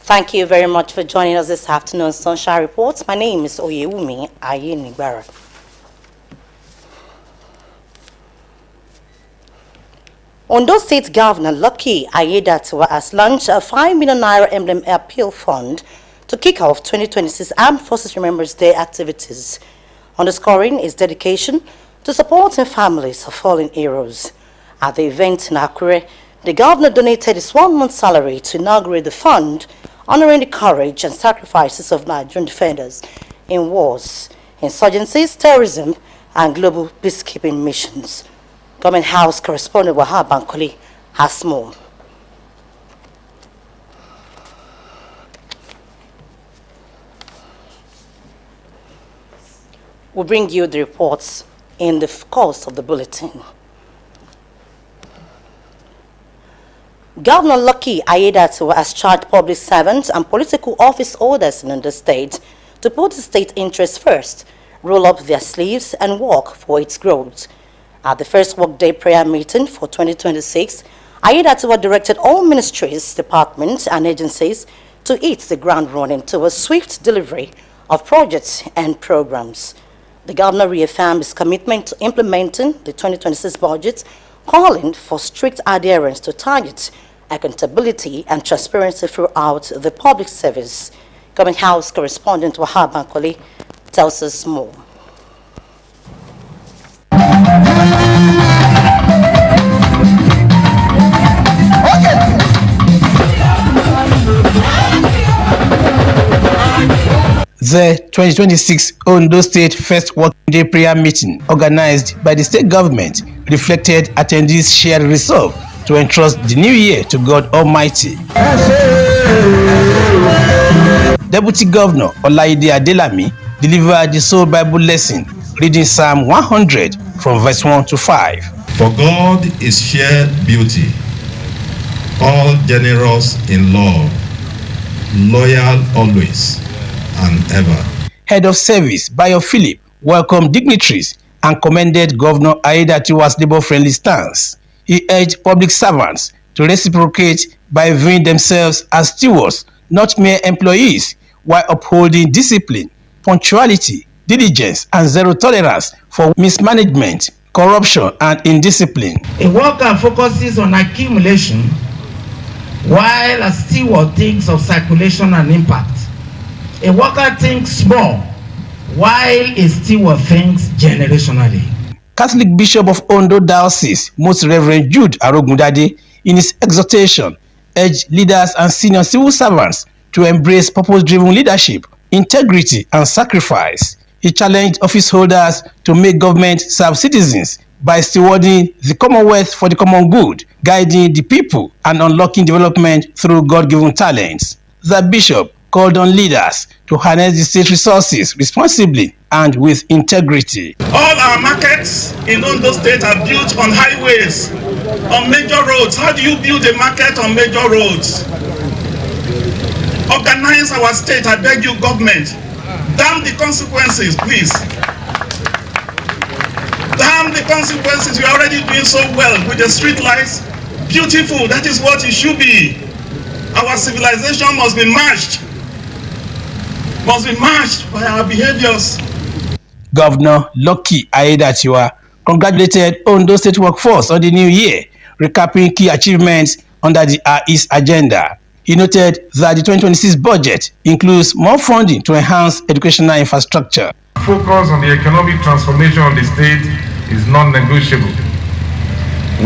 Thank you very much for joining us this afternoon on Sunshine Reports. My name is Oyewumi Ayenigbara. Ondo State Governor Lucky Aiyedatiwa has launched a 5 million naira emblem appeal fund to kick off 2026 Armed Forces Remembrance Day activities, underscoring its dedication to supporting families of fallen heroes. At the event in Akure, the governor donated his 1-month salary to inaugurate the fund, honoring the courage and sacrifices of Nigerian defenders in wars, insurgencies, terrorism, and global peacekeeping missions. Government House correspondent Wahab Bankole has more. We'll bring you the reports in the course of the bulletin. Governor Lucky Aiyedatiwa has charged public servants and political office holders in the state to put the state interests first, roll up their sleeves, and work for its growth. At the first workday prayer meeting for 2026, Aiyedatiwa directed all ministries, departments, and agencies to hit the ground running towards swift delivery of projects and programs. The governor reaffirmed his commitment to implementing the 2026 budget, calling for strict adherence to targets, accountability, and transparency throughout the public service. Government House correspondent Wahab Bankole tells us more. The 2026 Ondo State First Working Day Prayer Meeting, organized by the state government, reflected attendees' shared resolve to entrust the new year to God Almighty. Deputy Governor Olaide Adelami delivered the sole Bible lesson, reading Psalm 100 from verse 1 to 5. For God is sheer beauty, all generous in love, loyal always and ever. Head of Service Bayo Philip welcomed dignitaries and commended Governor Aiyedatiwa's labor-friendly stance. He urged public servants to reciprocate by viewing themselves as stewards, not mere employees, while upholding discipline, punctuality, diligence, and zero tolerance for mismanagement, corruption, and indiscipline. A worker focuses on accumulation, while a steward thinks of circulation and impact. A worker thinks small, while a steward thinks generationally. Catholic Bishop of Ondo Diocese, Most Reverend Jude Arogundade, in his exhortation, urged leaders and senior civil servants to embrace purpose-driven leadership, integrity, and sacrifice. He challenged office holders to make government serve citizens by stewarding the Commonwealth for the common good, guiding the people, and unlocking development through God-given talents. The bishop called on leaders to harness the state resources responsibly and with integrity. All our markets in Ondo State are built on highways, on major roads. How do you build a market on major roads? Organize our state, I beg you, government. Damn the consequences, please. Damn the consequences. You're already doing so well with the street lights. Beautiful, that is what it should be. Our civilization must be matched by our behaviors. Governor Lucky Aiyedatiwa congratulated Ondo State workforce on the new year, recapping key achievements under the East agenda. He noted that the 2026 budget includes more funding to enhance educational infrastructure. Focus on the economic transformation of the state is non-negotiable.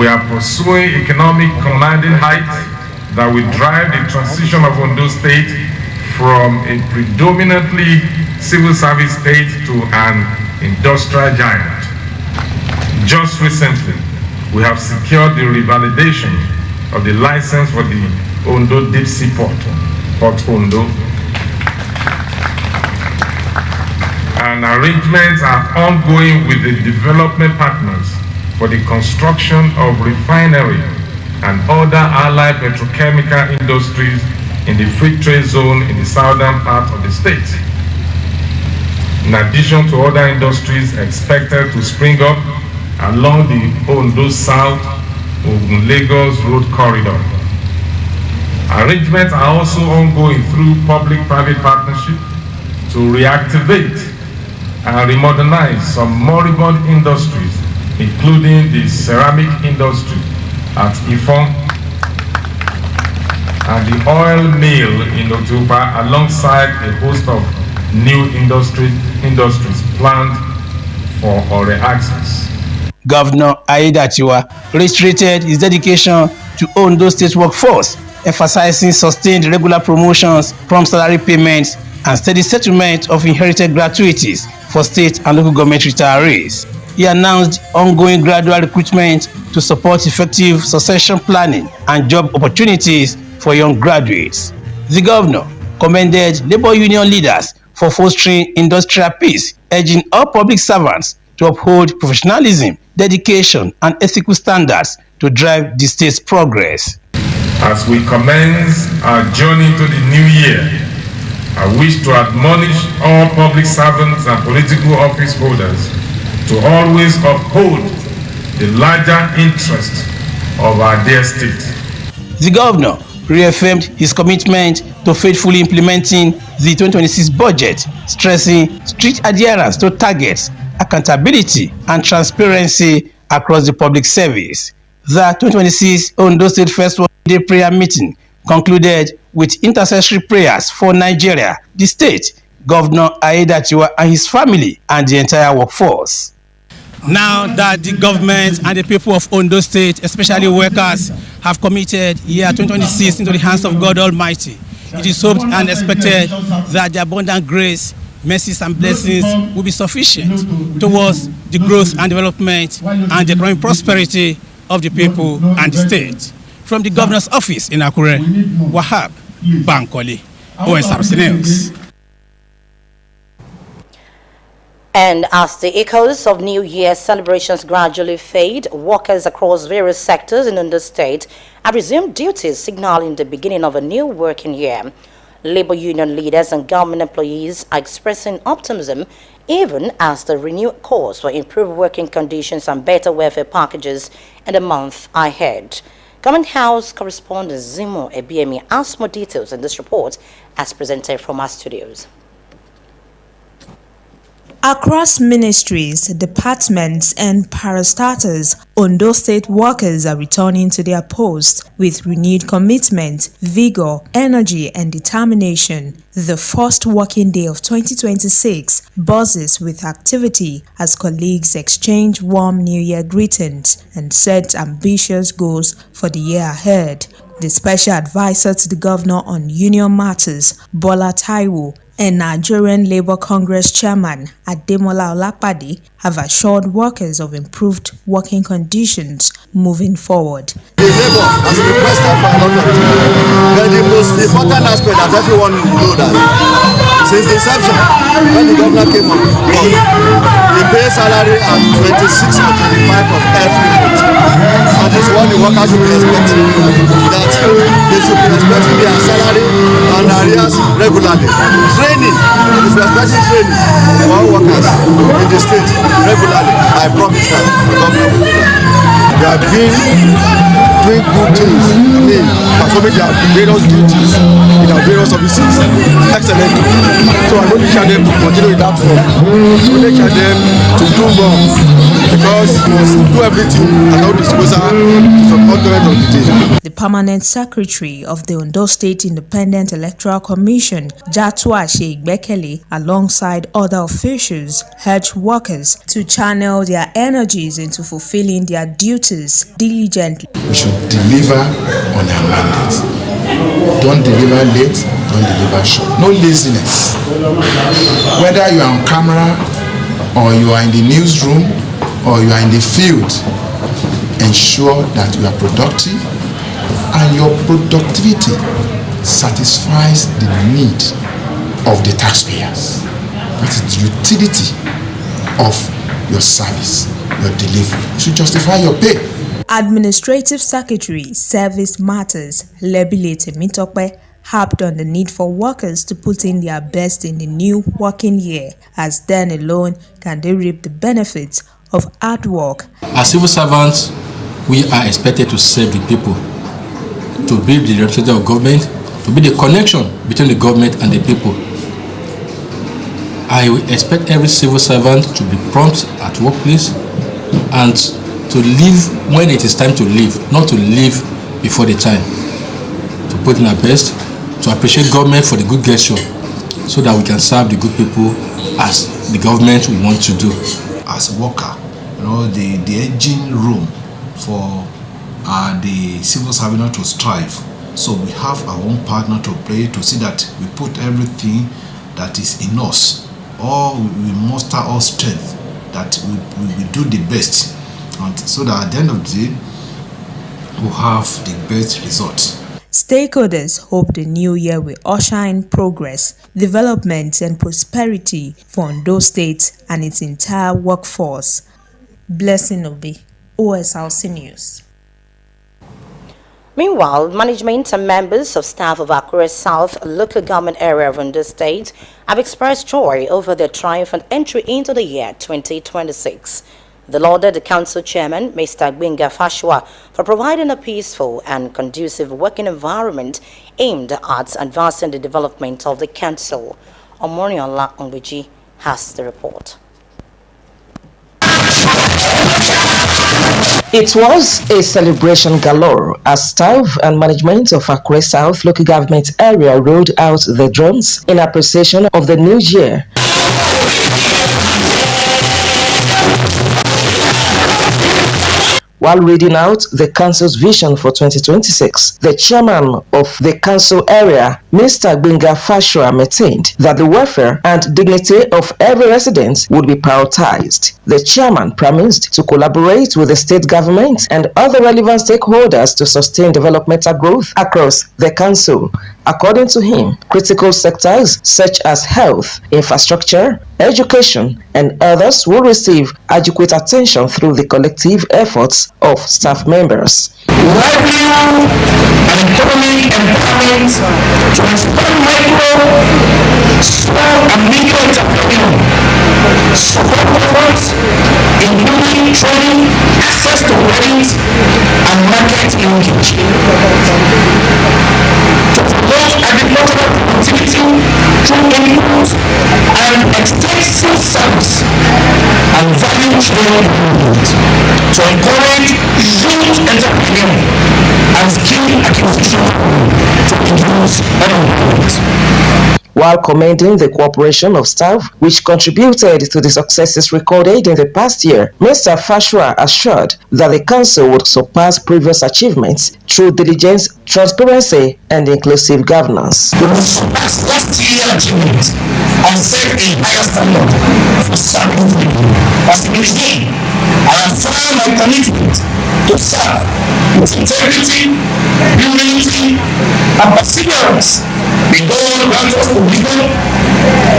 We are pursuing economic commanding heights that will drive the transition of Ondo State from a predominantly civil service state to an industrial giant. Just recently, we have secured the revalidation of the license for the Ondo Deep Sea Port, Port Ondo. And arrangements are ongoing with the development partners for the construction of refinery and other allied petrochemical industries in the free trade zone in the southern part of the state. In addition to other industries expected to spring up along the Ondo South Ogun Lagos Road Corridor. Arrangements are also ongoing through public-private partnership to reactivate and remodernize some moribund industries, including the ceramic industry at Ifon and the oil mill in Otupa, alongside a host of new industries planned for Ore access. Governor Aiyedatiwa reiterated his dedication to Ondo State workforce, emphasizing sustained regular promotions, prompt salary payments, and steady settlement of inherited gratuities for state and local government retirees. He announced ongoing gradual recruitment to support effective succession planning and job opportunities for young graduates. The governor commended labor union leaders for fostering industrial peace, urging all public servants to uphold professionalism, dedication, and ethical standards to drive the state's progress. As we commence our journey into the new year, I wish to admonish all public servants and political office holders to always uphold the larger interest of our dear state. The governor reaffirmed his commitment to faithfully implementing the 2026 budget, stressing strict adherence to targets, accountability, and transparency across the public service. The 2026 Ondo State First Day Prayer Meeting concluded with intercessory prayers for Nigeria, the state, Governor Aiyedatiwa and his family, and the entire workforce. Now that the government and the people of Ondo State, especially workers, have committed year 2026 into the hands of God Almighty, it is hoped and expected that the abundant grace, mercies, and blessings will be sufficient towards the growth and development and the economic prosperity of the people and the state. From the governor's office in Akure, Wahab Bankole, Osrc News. And as the echoes of New Year celebrations gradually fade, workers across various sectors in the state have resumed duties, signaling the beginning of a new working year. Labor union leaders and government employees are expressing optimism even as the renewed calls for improved working conditions and better welfare packages in the month ahead. Government House correspondent Zimo Ebiemi has more details in this report as presented from our studios. Across ministries, departments, and parastatals, Ondo State workers are returning to their posts with renewed commitment, vigor, energy, and determination. The first working day of 2026 buzzes with activity as colleagues exchange warm New Year greetings and set ambitious goals for the year ahead. The special advisor to the governor on union matters, Bola Taiwo, and Nigerian Labour Congress Chairman Ademola Olapade have assured workers of improved working conditions moving forward. The Labour has requested for a lot of things, but the most important aspect that everyone knows that since the inception, when the governor came on board, he pays salary at 26 or 25 of every month. And this is what the workers should be expecting, that they should be expecting their salary and arrears regularly. Training, it is respecting training for all workers in the state regularly. I promise that the government will do that. They have been doing good things, performing their various duties in their various offices excellently. So I don't encourage them to continue with that form. I don't encourage them to do more because we must do everything at our disposal to support the end of the day. The permanent secretary of the Ondo State Independent Electoral Commission, Jatwa Sheikbekele, alongside other officials, urged workers to channel their energies into fulfilling their duties diligently. We should deliver on our mandate. Don't deliver late, don't deliver short. No laziness. Whether you are on camera or you are in the newsroom or you are in the field, ensure that you are productive and your productivity satisfies the need of the taxpayers. That is the utility of your service, your delivery. You should justify your pay. Administrative Secretary, Service Matters, Lebile Temitope, harped on the need for workers to put in their best in the new working year, as then alone can they reap the benefits of hard work. As civil servants, we are expected to serve the people. to be the representative of government, to be the connection between the government and the people. I expect every civil servant to be prompt at workplace and to leave when it is time to leave, not to leave before the time. To put in our best, to appreciate government for the good gesture, so that we can serve the good people as the government we want to do. As a worker, the engine room for the civil servant to strive. So we have our own partner to play to see that we put everything that is in us, or we muster our strength, that we do the best, and so that at the end of the day we'll have the best results. Stakeholders hope the new year will usher in progress, development and prosperity for Ondo State and its entire workforce. Blessing Obi, Osrc News. Meanwhile, management and members of staff of Akure South local government area of Ondo State have expressed joy over their triumphant entry into the year 2026. They lauded the council chairman, Mr. Gbenga Fashua, for providing a peaceful and conducive working environment aimed at advancing the development of the council. Omoriola Onguji has the report. It was a celebration galore as staff and management of Akure South local government area rolled out the drums in appreciation of the new year. While reading out the council's vision for 2026, the chairman of the council area, Mr. Gbenga Fashua, maintained that the welfare and dignity of every resident would be prioritized. The chairman promised to collaborate with the state government and other relevant stakeholders to sustain developmental growth across the council. According to him, critical sectors such as health, infrastructure, education, and others will receive adequate attention through the collective efforts of staff members. Revenue and economic empowerment to expand micro, small and medium entrepreneurs, support efforts including training, access to credit, and market linkage. To promote agricultural productivity through input and extensive service and value chain development, to encourage youth entrepreneurs and skill acquisition to produce employment. While commending the cooperation of staff which contributed to the successes recorded in the past year, Mr. Fashua assured that the council would surpass previous achievements through diligence, transparency, and inclusive governance. We will surpass last year's achievements and set a higher standard for serving people. As a regime, I affirm my commitment to serve with integrity, humility, and perseverance. The God grant us the wisdom,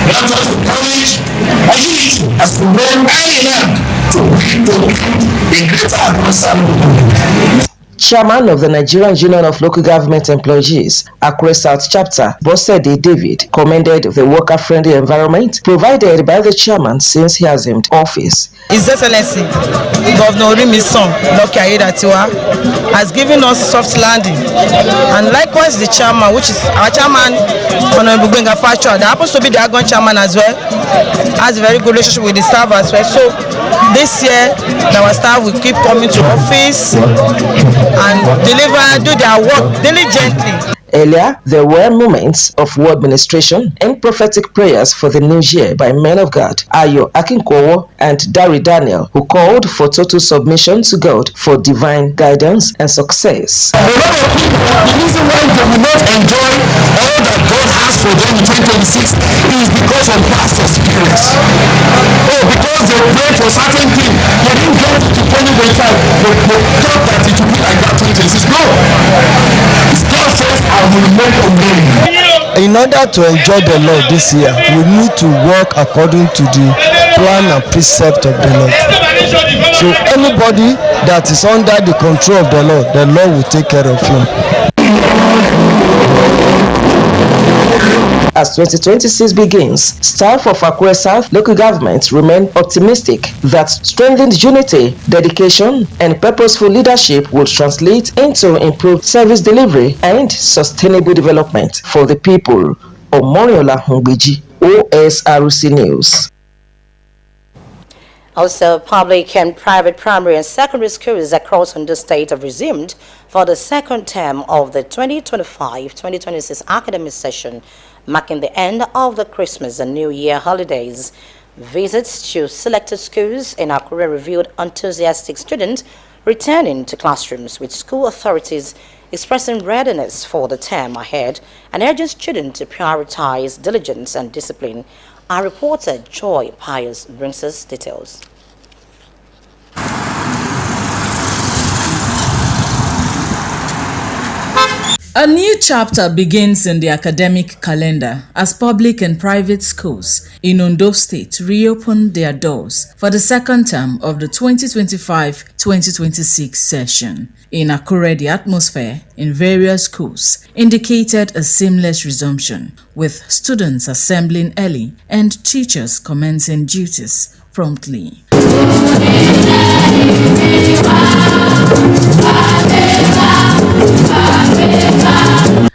grant us the courage, agility as we learn early enough to build a greater advancement. Chairman of the Nigerian Union of Local Government Employees, Akure South Chapter, Bosede David, commended the worker-friendly environment provided by the chairman since he assumed office. His Excellency, Governor Orimi's son, Dr. Aiyedatiwa, has given us soft landing. And likewise the chairman, which is our chairman, Honorable Gbenga Fashua, that happens to be the Agon chairman as well, has a very good relationship with the staff as well. So this year, our staff will keep coming to office and do their work diligently. Earlier, there were moments of word ministration and prophetic prayers for the new year by men of God, Ayo Akinkowo and Dari Daniel, who called for total submission to God for divine guidance and success. A lot of people, the reason why they will not enjoy all that God has for them in 2026 is because of past experience. Because they prayed for certain things, they didn't get to 2025, but they thought that it would be like that 2026. No! God says, I will make a way. In order to enjoy the Lord this year, we need to work according to the plan and precept of the Lord. So anybody that is under the control of the Lord will take care of him. as 2026 begins, staff of Akure South local government remain optimistic that strengthened unity, dedication, and purposeful leadership will translate into improved service delivery and sustainable development for the people. Omoniola Hungbeji, Osrc News. Also, public and private primary and secondary schools across the state have resumed for the second term of the 2025-2026 academic session, marking the end of the Christmas and New Year holidays. Visits to selected schools in Akure revealed enthusiastic students returning to classrooms, with school authorities expressing readiness for the term ahead and urging students to prioritize diligence and discipline. Our reporter Joy Pius brings us details. A new chapter begins in the academic calendar as public and private schools in Ondo State reopened their doors for the second term of the 2025-2026 session. In Akure, the atmosphere in various schools indicated a seamless resumption, with students assembling early and teachers commencing duties promptly.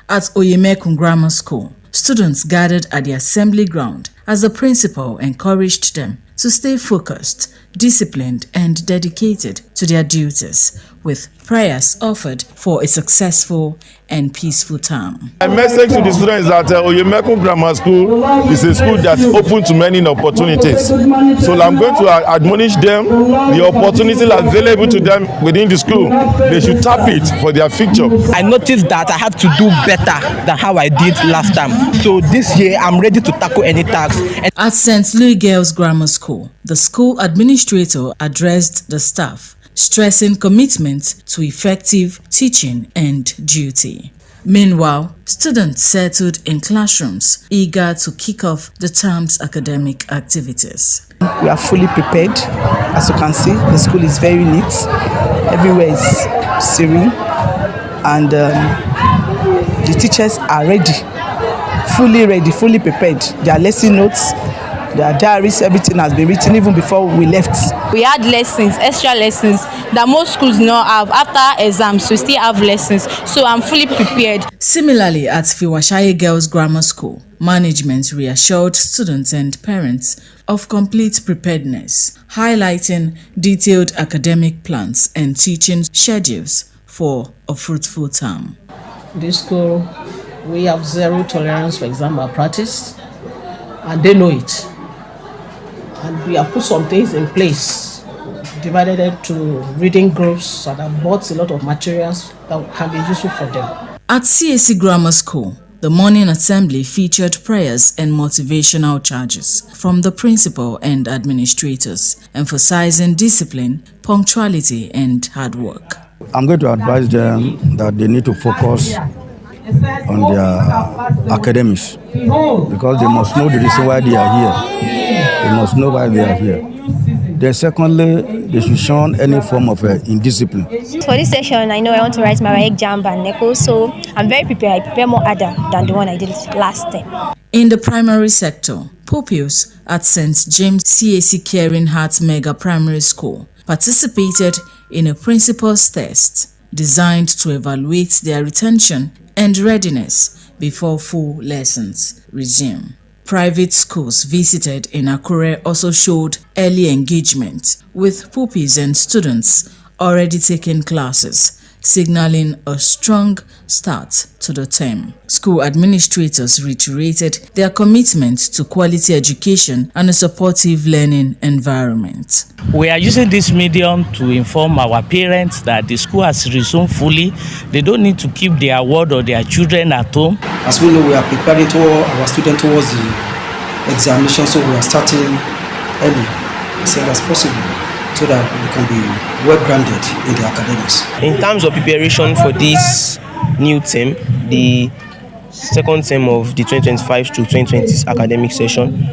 At Oyemekun Grammar School, students gathered at the assembly ground as the principal encouraged them to stay focused, disciplined, and dedicated to their duties, with prayers offered for a successful and peaceful term. My message to the students is that Oyemekun Grammar School is a school that's open to many opportunities. So I'm going to admonish them, the opportunities available to them within the school, they should tap it for their future. I noticed that I have to do better than how I did last time. So this year I'm ready to tackle any task. At St. Louis Girls Grammar School, the school administrator addressed the staff, stressing commitment to effective teaching and duty. Meanwhile, students settled in classrooms, eager to kick off the term's academic activities. We are fully prepared. As you can see, the school is very neat. Everywhere is serene, and the teachers are ready, fully prepared. Their lesson notes, their diaries, everything has been written even before we left. We had lessons, extra lessons that most schools not have. After exams, we still have lessons. So I'm fully prepared. Similarly, at Fiwashaye Girls Grammar School, management reassured students and parents of complete preparedness, highlighting detailed academic plans and teaching schedules for a fruitful term. This school, we have zero tolerance for exam malpractice, and they know it. And we have put some things in place, divided it to reading groups, and have bought a lot of materials that can be useful for them. At CAC Grammar School, the morning assembly featured prayers and motivational charges from the principal and administrators, emphasizing discipline, punctuality, and hard work. I'm going to advise them that they need to focus on their academics, because they must know the reason why they are here. They must know why they are here. Then secondly, they should shun any form of indiscipline. For this session, I know I want to write my WAEC, JAMB and NECO, so I'm very prepared. I prepare more harder than the one I did last time. In the primary sector, pupils at St. James CAC Caring Heart Mega Primary School participated in a principal's test designed to evaluate their retention and readiness before full lessons resume. Private schools visited in Akure also showed early engagement, with pupils and students already taking classes, signaling a strong start to the term. School administrators reiterated their commitment to quality education and a supportive learning environment. We are using this medium to inform our parents that the school has resumed fully. They don't need to keep their ward or their children at home. As we know, we are preparing our students towards the examination, so we are starting early as soon as possible, so that we can be well grounded in the academics. In terms of preparation for this new term, the second term of the 2025 to 2026 academic session,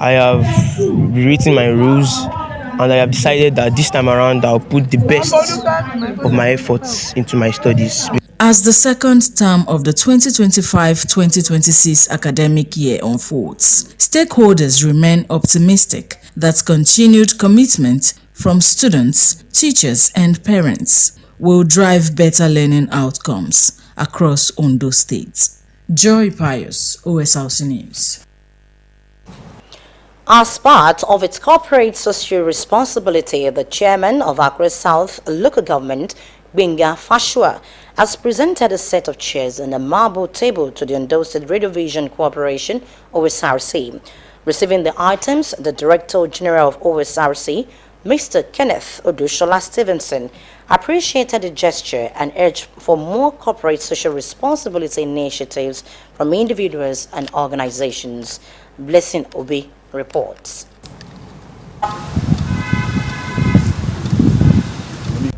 I have rewritten my rules, and I have decided that this time around I'll put the best of my efforts into my studies. As the second term of the 2025-2026 academic year unfolds, stakeholders remain optimistic that continued commitment from students, teachers, and parents will drive better learning outcomes across Ondo State. Joy Pius, Osrc News. As part of its corporate social responsibility, the chairman of Akure South Local Government, Gbenga Fashua, has presented a set of chairs and a marble table to the Ondo State Radio Vision Corporation, Osrc. Receiving the items, the Director General of Osrc, Mr. Kenneth Odushola Stevenson, appreciated the gesture and urged for more corporate social responsibility initiatives from individuals and organizations. Blessing Obi reports.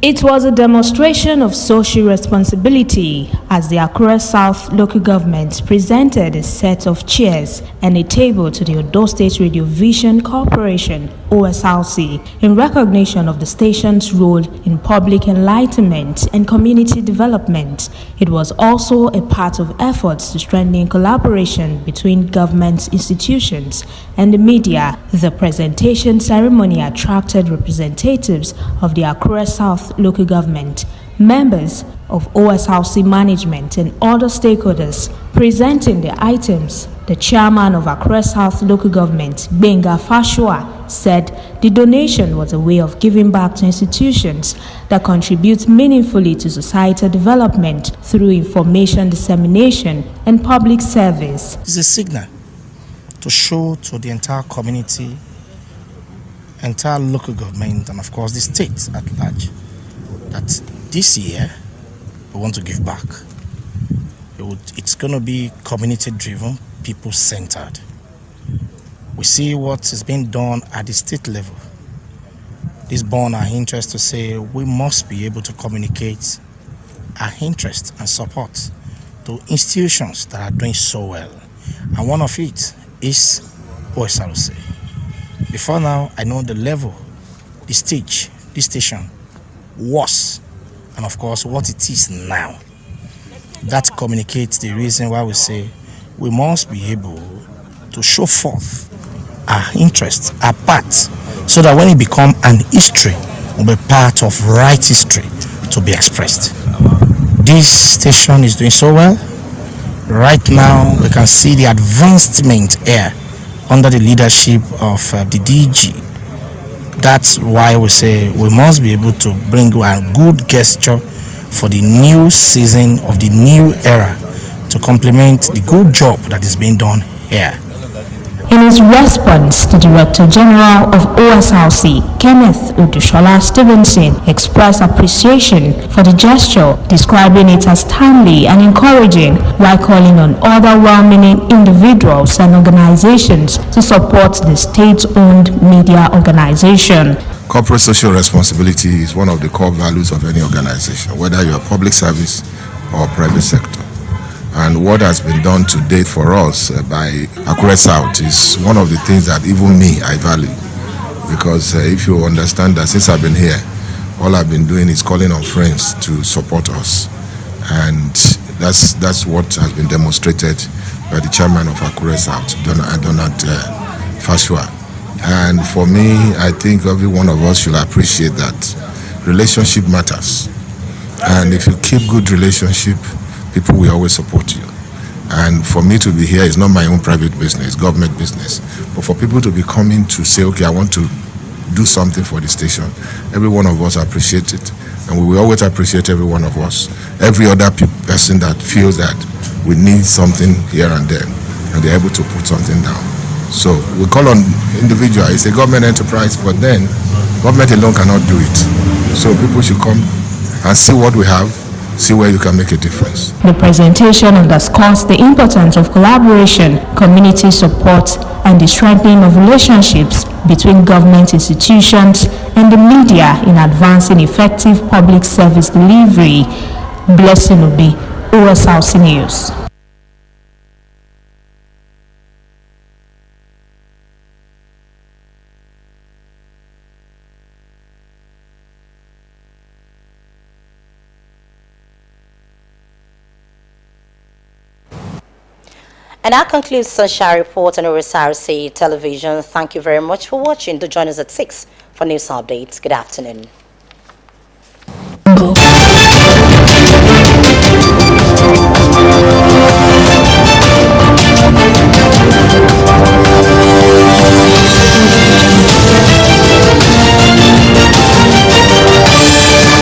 It was a demonstration of social responsibility as the Akure South Local Government presented a set of chairs and a table to the Ondo State Radio Vision Corporation, Osrc, in recognition of the station's role in public enlightenment and community development. It was also a part of efforts to strengthen collaboration between government institutions and the media. The presentation ceremony attracted representatives of the Akure South Local Government, members of Osrc management, and other stakeholders. Presenting the items, the chairman of Akure South Local Government, Gbenga Fashua, said the donation was a way of giving back to institutions that contribute meaningfully to societal development through information dissemination and public service. It's a signal to show to the entire community, entire local government, and of course the state at large, that this year we want to give back. It's going to be community driven, people centered. We see what is being done at the state level. This born our interest to say we must be able to communicate our interest and support to institutions that are doing so well. And one of it is Osrc. Before now, I know the level, the stage, this station was, and of course what it is now. That communicates the reason why we say we must be able to show forth our interest, our part, so that when it becomes an history, will be part of right history to be expressed. This station is doing so well. Right now, we can see the advancement here under the leadership of the DG. That's why we say we must be able to bring a good gesture for the new season of the new era to complement the good job that is being done here. In his response, the Director General of Osrc, Kenneth Odushola Stevenson, expressed appreciation for the gesture, describing it as timely and encouraging, while calling on other well-meaning individuals and organizations to support the state-owned media organization. Corporate social responsibility is one of the core values of any organization, whether you're a public service or private sector. And what has been done to date for us by Akure South is one of the things that even me, I value. Because if you understand that since I've been here, all I've been doing is calling on friends to support us. And that's what has been demonstrated by the chairman of Akure South, Donald Fashua. And for me, I think every one of us should appreciate that relationship matters. And if you keep good relationship, people will always support you. And for me to be here is not my own private business, government business. But for people to be coming to say, okay, I want to do something for the station, every one of us appreciate it. And we will always appreciate every one of us. Every other person that feels that we need something here and there, and they're able to put something down. So we call on individual. It's a government enterprise, but then government alone cannot do it. So people should come and see what we have, see where you can make a difference. The presentation underscores the importance of collaboration, community support, and the strengthening of relationships between government institutions and the media in advancing effective public service delivery. Blessing Obi, Osrc News. And that concludes Sunshine Report on Osrc Television. Thank you very much for watching. Do join us at 6 for news updates. Good afternoon.